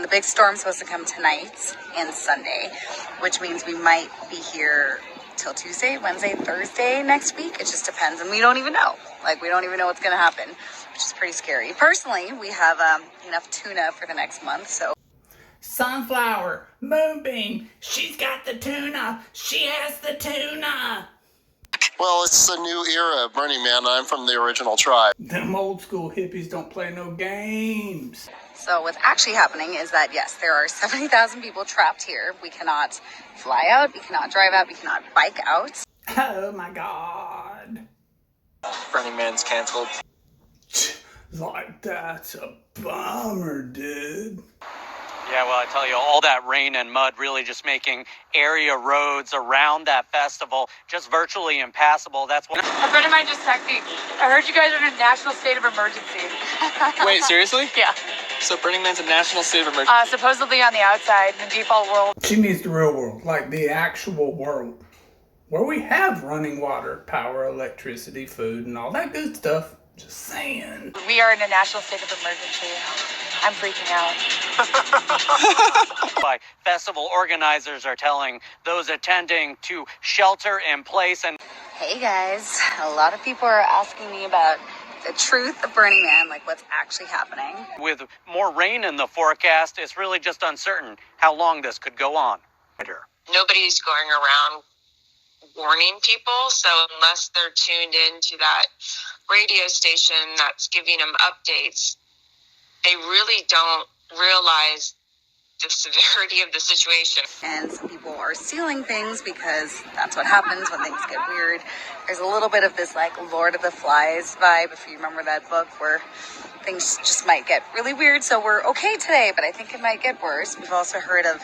big storm's supposed to come tonight and Sunday, which means we might be here till Tuesday, Wednesday, Thursday next week. It just depends, and we don't even know. Like, we don't even know what's going to happen, which is pretty scary. Personally, we have enough tuna for the next month, so. Sunflower, Moonbeam, she's got the tuna. She has the tuna. Well, it's the new era of Burning Man. I'm from the original tribe. Them old school hippies don't play no games. So what's actually happening is that, yes, there are 70,000 people trapped here. We cannot fly out, we cannot drive out, we cannot bike out. Oh my God. Burning Man's canceled. Like, that's a bummer, dude. Yeah, well, I tell you, all that rain and mud really just making area roads around that festival just virtually impassable. That's what. A friend of mine just texted me. I heard you guys are in a national state of emergency. Wait, seriously? Yeah. So Burning Man's a national state of emergency? Supposedly on the outside, in the default world. She means the real world, like the actual world, where we have running water, power, electricity, food, and all that good stuff. Just saying. We are in a national state of emergency. I'm freaking out. Festival organizers are telling those attending to shelter in place. And Hey guys, a lot of people are asking me about the truth of Burning Man, like what's actually happening. with more rain in the forecast, it's really just uncertain how long this could go on. Nobody's going around warning people, so unless they're tuned into that radio station that's giving them updates, they really don't realize the severity of the situation. And some people are stealing things because that's what happens when things get weird. There's a little bit of this like Lord of the Flies vibe, if you remember that book, where things just might get really weird. So we're okay today, but I think it might get worse. We've also heard of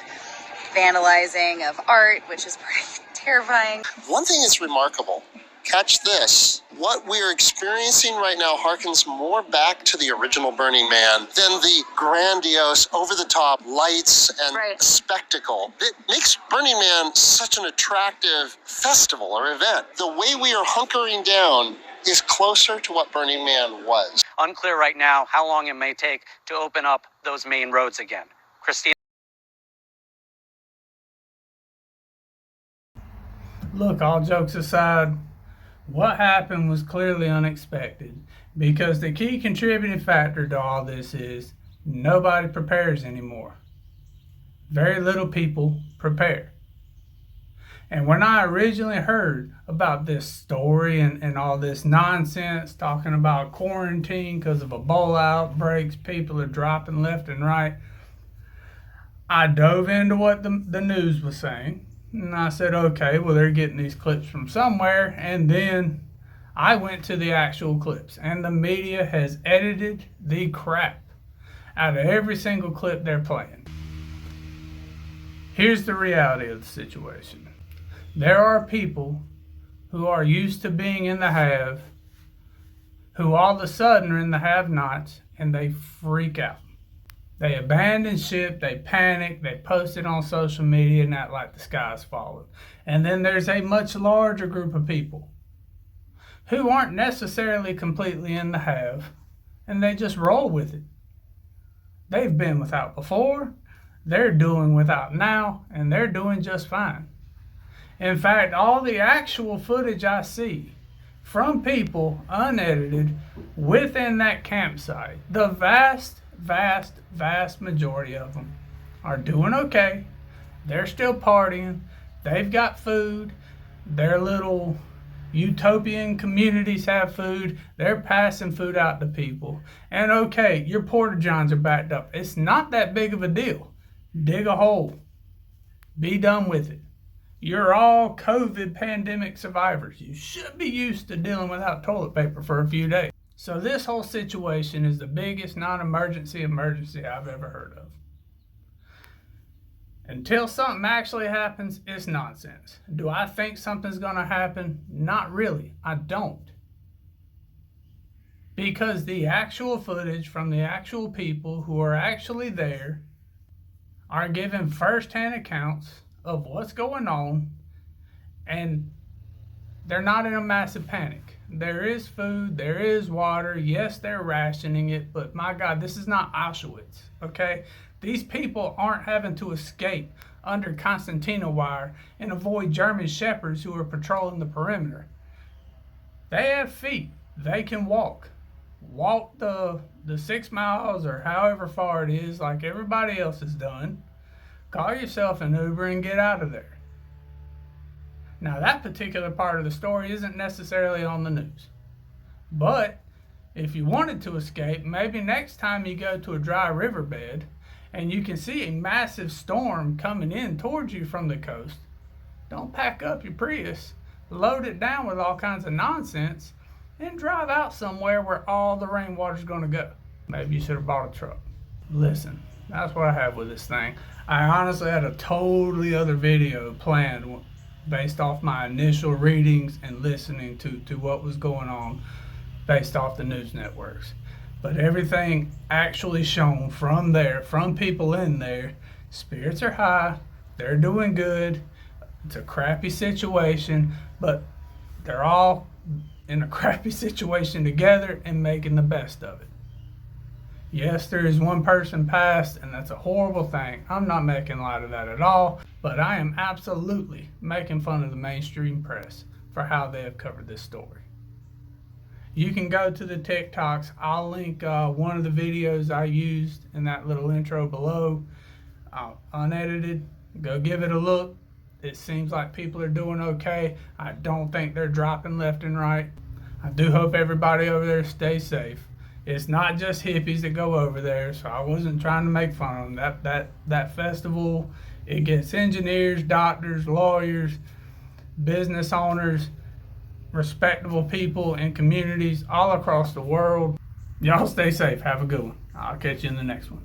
vandalizing of art, which is pretty terrifying. One thing is remarkable. Catch this. What we're experiencing right now harkens more back to the original Burning Man than the grandiose, over-the-top lights and spectacle. It makes Burning Man such an attractive festival or event. The way we are hunkering down is closer to what Burning Man was. Unclear right now how long it may take to open up those main roads again. Christine? Look, all jokes aside, what happened was clearly unexpected, because the key contributing factor to all this is nobody prepares anymore. Very little people prepare. And when I originally heard about this story and all this nonsense talking about quarantine because of Ebola outbreaks, people are dropping left and right, I dove into what the news was saying. And I said, okay, well, they're getting these clips from somewhere. And then I went to the actual clips. And the media has edited the crap out of every single clip they're playing. Here's the reality of the situation. There are people who are used to being in the have, who all of a sudden are in the have-nots, and they freak out. They abandon ship, they panic, they post it on social media and act like the sky's falling. And then there's a much larger group of people who aren't necessarily completely in the have, and they just roll with it. They've been without before, they're doing without now, and they're doing just fine. In fact, all the actual footage I see from people unedited within that campsite, the vast majority of them are doing okay. They're still partying. They've got food. Their little utopian communities have food. They're passing food out to people. And okay, your porta johns are backed up. It's not that big of a deal. Dig a hole. Be done with it. You're all COVID pandemic survivors. You should be used to dealing without toilet paper for a few days. So this whole situation is the biggest non-emergency emergency I've ever heard of. Until something actually happens, it's nonsense. Do I think something's going to happen? Not really. I don't. Because the actual footage from the actual people who are actually there are giving first-hand accounts of what's going on, and they're not in a massive panic. There is food, there is water, yes, they're rationing it, but my God, this is not Auschwitz, okay? These people aren't having to escape under concertina wire and avoid German shepherds who are patrolling the perimeter. They have feet. They can walk. Walk the 6 miles or however far it is like everybody else has done. Call yourself an Uber and get out of there. Now that particular part of the story isn't necessarily on the news. But if you wanted to escape, maybe next time you go to a dry riverbed and you can see a massive storm coming in towards you from the coast, don't pack up your Prius, load it down with all kinds of nonsense, and drive out somewhere where all the rainwater's going to go. Maybe you should have bought a truck. Listen, that's what I have with this thing. I honestly had a totally other video planned based off my initial readings and listening to what was going on based off the news networks. But everything actually shown from there, from people in there, spirits are high, they're doing good, it's a crappy situation, but they're all in a crappy situation together and making the best of it. Yes, there is one person passed, and that's a horrible thing. I'm not making light of that at all, but I am absolutely making fun of the mainstream press for how they have covered this story. You can go to the TikToks. I'll link one of the videos I used in that little intro below, unedited. Go give it a look. It seems like people are doing okay. I don't think they're dropping left and right. I do hope everybody over there stays safe. It's not just hippies that go over there, so I wasn't trying to make fun of them. That festival, it gets engineers, doctors, lawyers, business owners, respectable people in communities all across the world. Y'all stay safe. Have a good one. I'll catch you in the next one.